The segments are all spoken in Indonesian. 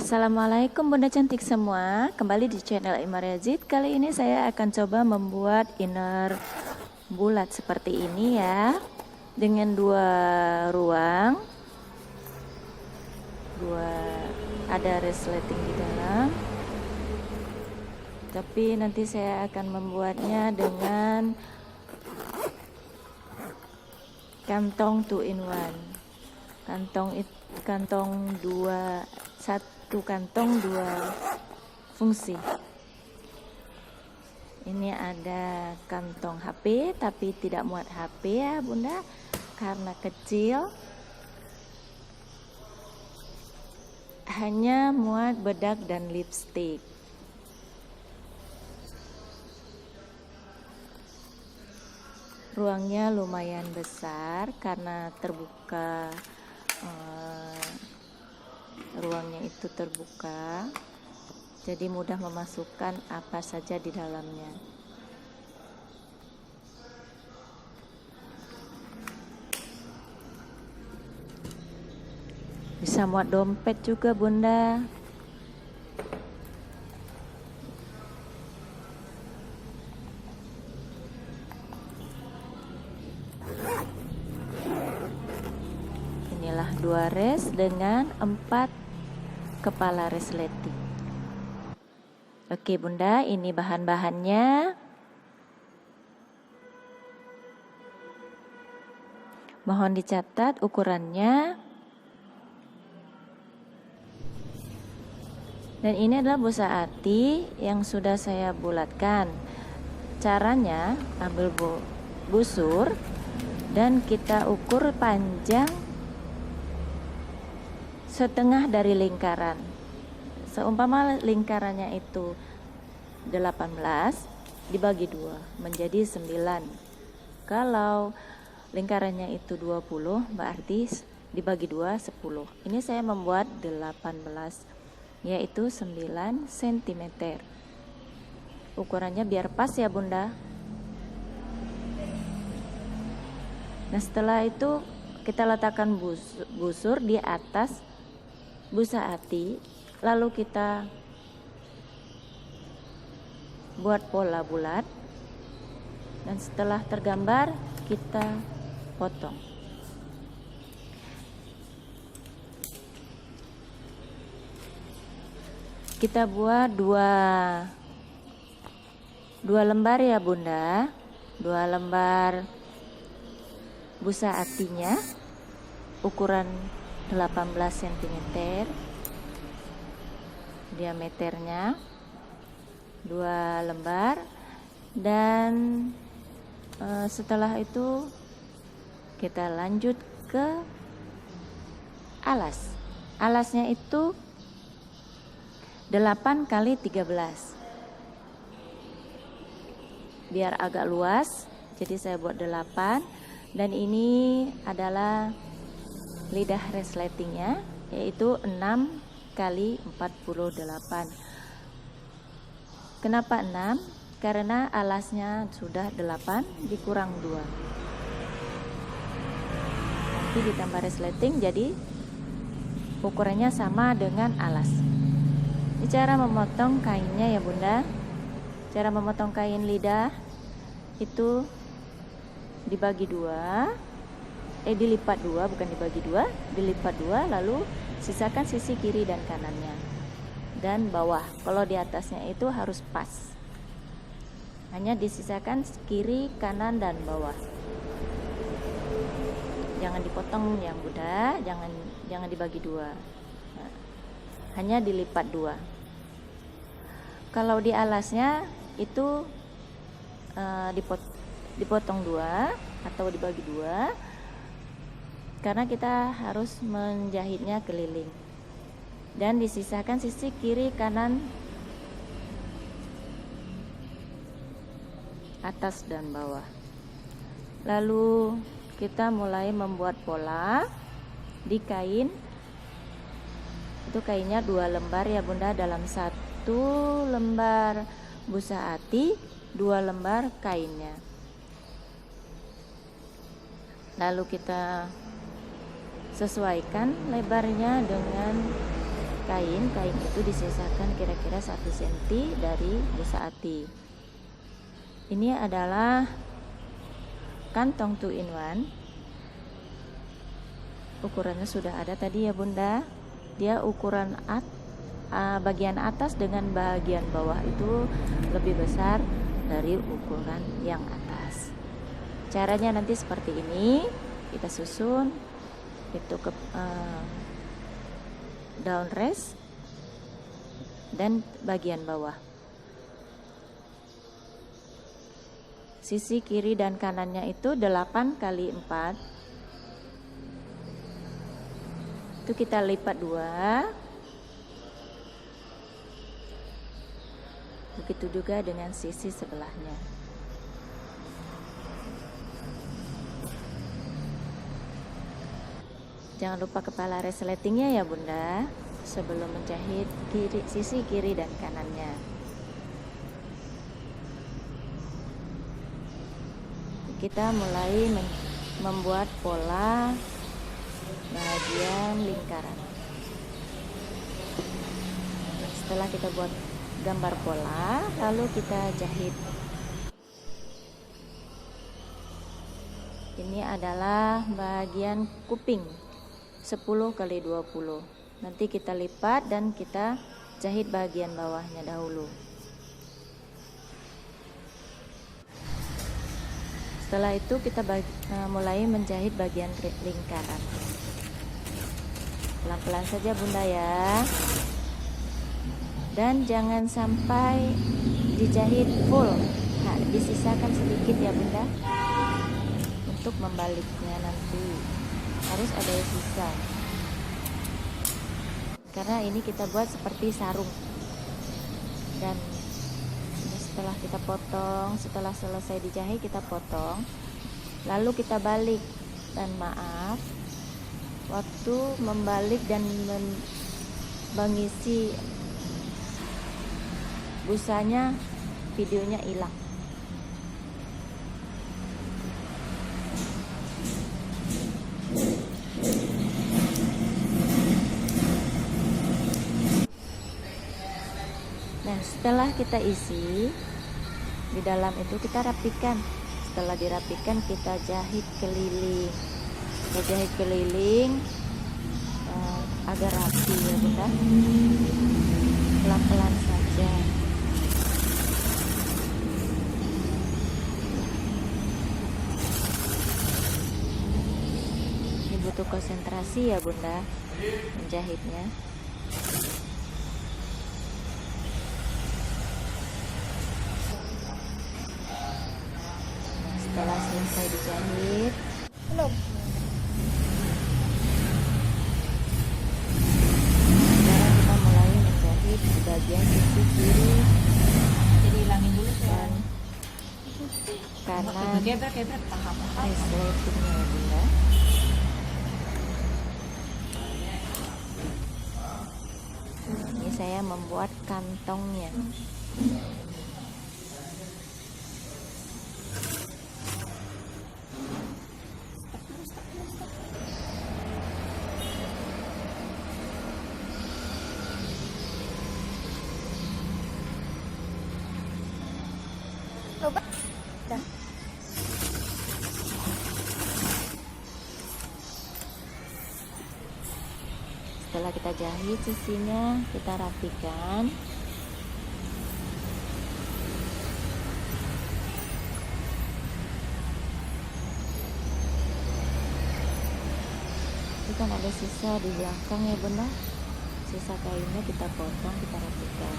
Assalamualaikum bunda cantik semua, kembali di channel Imaria Zid. Kali ini saya akan coba membuat inner bulat seperti ini ya, dengan dua ruang, ada resleting di dalam. Tapi nanti saya akan membuatnya dengan kantong 2 in 1, kantong satu kantong 2 fungsi. Ini ada kantong HP tapi tidak muat HP ya bunda, karena kecil, hanya muat bedak dan lipstick. Ruangnya lumayan besar karena terbuka, ruangnya itu terbuka, jadi mudah memasukkan apa saja di dalamnya. Bisa muat dompet juga bunda. Inilah 2 res dengan 4 kepala resleting. Oke bunda, ini bahan-bahannya. Mohon dicatat ukurannya. Dan ini adalah busa ati yang sudah saya bulatkan. Caranya, ambil busur dan kita ukur panjang setengah dari lingkaran. Seumpama lingkarannya itu 18, dibagi 2 menjadi 9. Kalau lingkarannya itu 20, berarti dibagi 2 10. Ini saya membuat 18, yaitu 9 cm. Ukurannya biar pas ya bunda. Nah setelah itu kita letakkan busur di atas busa ati, lalu kita buat pola bulat, dan setelah tergambar kita potong. Kita buat dua lembar ya bunda, 2 lembar busa atinya, ukuran 18 cm diameternya, 2 lembar. Dan setelah itu kita lanjut ke alasnya itu 8 kali 13, biar agak luas, jadi saya buat 8. Dan ini adalah lidah resletingnya, yaitu 6 kali 48. Kenapa 6? Karena alasnya sudah 8 dikurang 2, nanti ditambah resleting, jadi ukurannya sama dengan alas. Ini cara memotong kainnya ya bunda. Cara memotong kain lidah itu dibagi 2, dilipat 2, bukan dibagi 2, dilipat 2, lalu sisakan sisi kiri dan kanannya dan bawah. Kalau di atasnya itu harus pas, hanya disisakan kiri, kanan, dan bawah. Jangan dipotong yang bunda, jangan dibagi 2, nah, hanya dilipat 2. Kalau di alasnya itu dipotong 2 atau dibagi 2, karena kita harus menjahitnya keliling, dan disisakan sisi kiri, kanan, atas, dan bawah. Lalu kita mulai membuat pola di kain. Itu kainnya 2 lembar ya bunda, dalam 1 lembar busa ati 2 lembar kainnya. Lalu kita sesuaikan lebarnya dengan kain itu disisakan kira-kira 1 cm dari busa ati. Ini adalah kantong 2-in-1. Ukurannya sudah ada tadi ya Bunda. Dia ukuran bagian atas dengan bagian bawah itu lebih besar dari ukuran yang atas. Caranya nanti seperti ini, kita susun itu ke daun res dan bagian bawah. Sisi kiri dan kanannya itu 8 kali 4. Itu kita lipat 2. Begitu juga dengan sisi sebelahnya. Jangan lupa kepala resletingnya ya Bunda, sebelum menjahit sisi kiri dan kanannya. Kita mulai membuat pola bagian lingkaran. Setelah kita buat gambar pola, lalu kita jahit. Ini adalah bagian kuping 10 kali 20. Nanti kita lipat dan kita jahit bagian bawahnya dahulu. Setelah itu kita mulai menjahit bagian lingkaran. Pelan-pelan saja Bunda ya. Dan jangan sampai dijahit full. Nah, disisakan sedikit ya Bunda. Untuk membaliknya nanti harus ada sisa. Karena ini kita buat seperti sarung. Dan setelah kita potong, setelah selesai dijahit kita potong, lalu kita balik. Dan maaf, waktu membalik dan mengisi busanya, videonya hilang. Nah, setelah kita isi di dalam itu, kita rapikan. Setelah dirapikan, kita jahit keliling. Kita jahit keliling agar rapi ya Bunda. Pelan-pelan saja. Ini butuh konsentrasi ya Bunda menjahitnya. Setelah selesai dijahit, sekarang kita mulai menjahit di bagian sisi kiri. Jadi hilangin dulu dan kanan gebrak paham. resletingnya ya Bunda. Ini saya membuat kantongnya. Coba. Dah. Setelah kita jahit sisinya, kita rapikan. Itu kan ada sisa di belakang ya Bunda. Sisa kainnya kita potong, kita rapikan.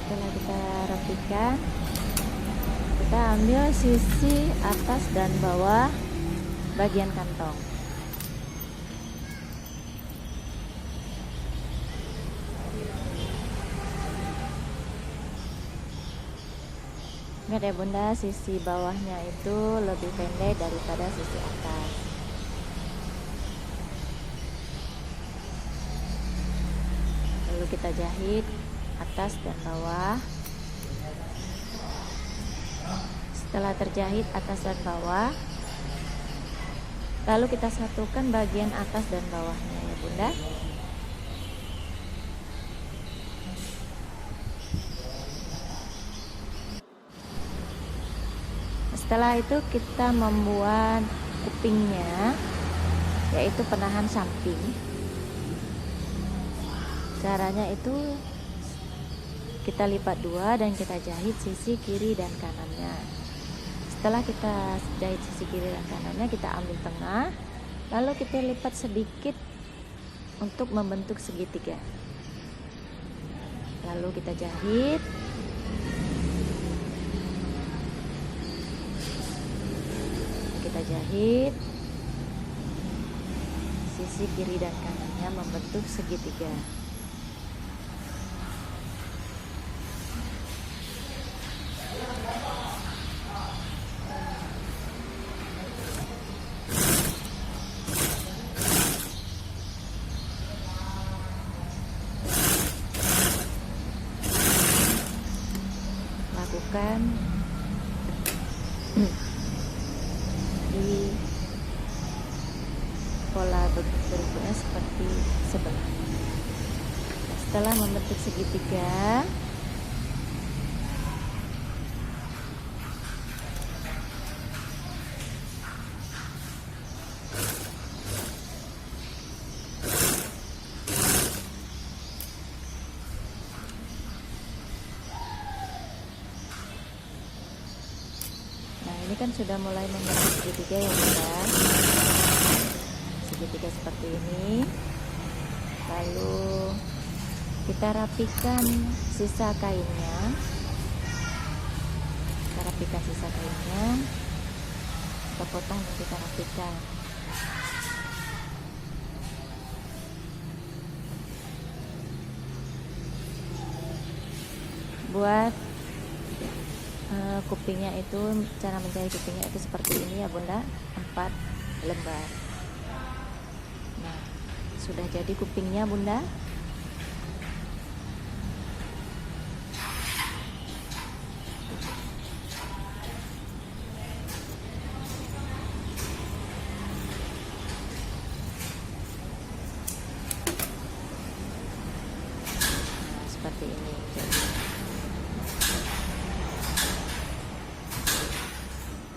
Setelah kita rapikan, kita ambil sisi atas dan bawah bagian kantong. Ingat ya Bunda, sisi bawahnya itu lebih pendek daripada sisi atas. Lalu kita jahit atas dan bawah. Setelah terjahit atas dan bawah, lalu kita satukan bagian atas dan bawahnya ya Bunda. Setelah itu kita membuat kupingnya, yaitu penahan samping. Caranya itu kita lipat dua dan kita jahit sisi kiri dan kanannya. Setelah kita jahit sisi kiri dan kanannya, kita ambil tengah, lalu kita lipat sedikit untuk membentuk segitiga. Lalu kita jahit. Kita jahit sisi kiri dan kanannya membentuk segitiga. Lakukan di pola berikutnya seperti sebelah. Setelah membentuk segitiga, ini kan sudah mulai membentuk segitiga ya Bunda. Segitiga seperti ini. Lalu kita rapikan sisa kainnya. Kita rapikan sisa kainnya. Kita potong dan kita rapikan. Buat kupingnya itu, cara menjahit kupingnya itu seperti ini ya Bunda, 4 lembar. Nah, sudah jadi kupingnya Bunda. Nah, seperti ini.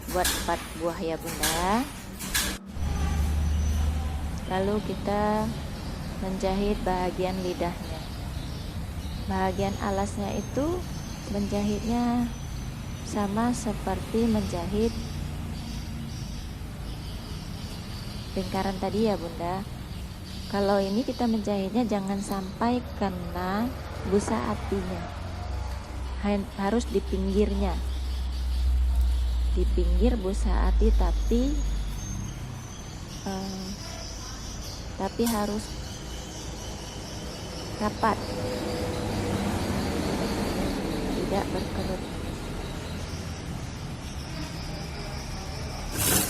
Buat 4 buah ya Bunda. Lalu kita menjahit bagian lidahnya. Bagian alasnya itu menjahitnya sama seperti menjahit lingkaran tadi ya Bunda. Kalau ini kita menjahitnya jangan sampai kena busa atinya, harus di pinggirnya. Di pinggir busa ati, tapi harus rapat, tidak berkerut.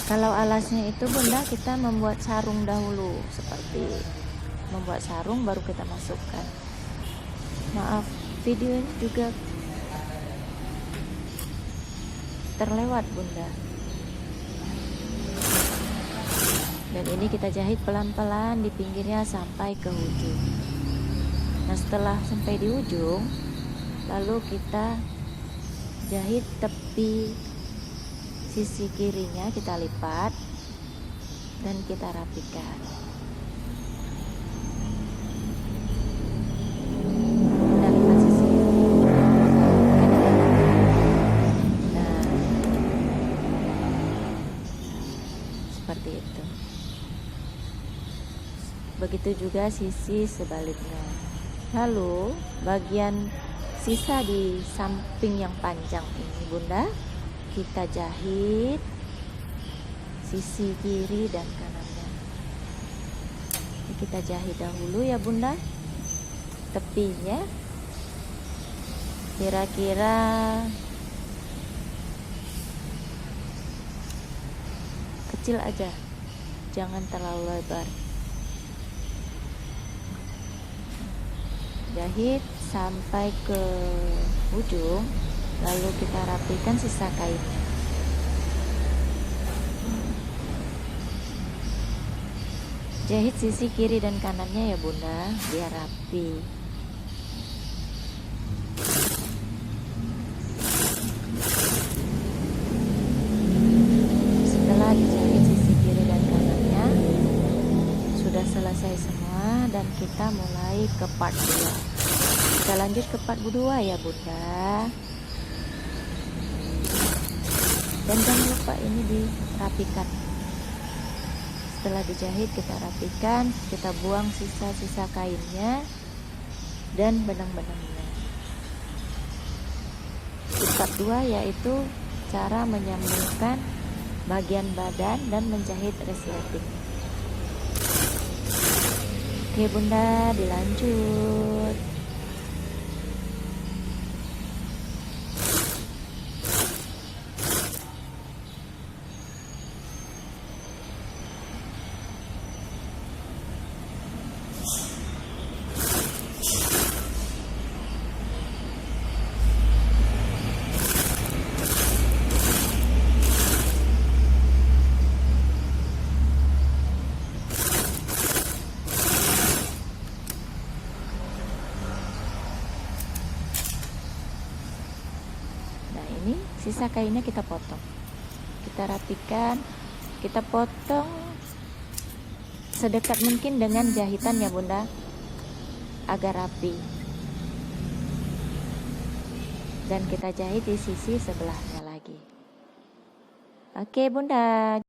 Kalau alasnya itu Bunda, kita membuat sarung dahulu, seperti membuat sarung baru kita masukkan. Maaf, video ini juga terlewat Bunda. Dan ini kita jahit pelan-pelan di pinggirnya sampai ke ujung. Nah, setelah sampai di ujung, lalu kita jahit tepi sisi kirinya, kita lipat dan kita rapikan. Kita lipat sisi. Nah, seperti itu. Begitu juga sisi sebaliknya. Lalu bagian sisa di samping yang panjang ini Bunda, kita jahit sisi kiri dan kanannya. Ini kita jahit dahulu ya Bunda, tepinya kira-kira kecil aja, jangan terlalu lebar. Jahit sampai ke ujung, lalu kita rapikan sisa kainnya. Jahit sisi kiri dan kanannya ya bunda, biar rapi. Setelah dijahit sisi kiri dan kanannya, sudah selesai semua dan kita mulai ke part 2. Kita lanjut ke part 2 ya bunda. Dan jangan lupa ini dirapikan. Setelah dijahit kita rapikan, kita buang sisa-sisa kainnya dan benang-benangnya. Di part 2 yaitu cara menyambungkan bagian badan dan menjahit resleting. Oke bunda, dilanjut. Ini sisa kainnya kita potong, kita rapikan, kita potong sedekat mungkin dengan jahitan ya bunda, agar rapi. Dan kita jahit di sisi sebelahnya lagi. Oke bunda.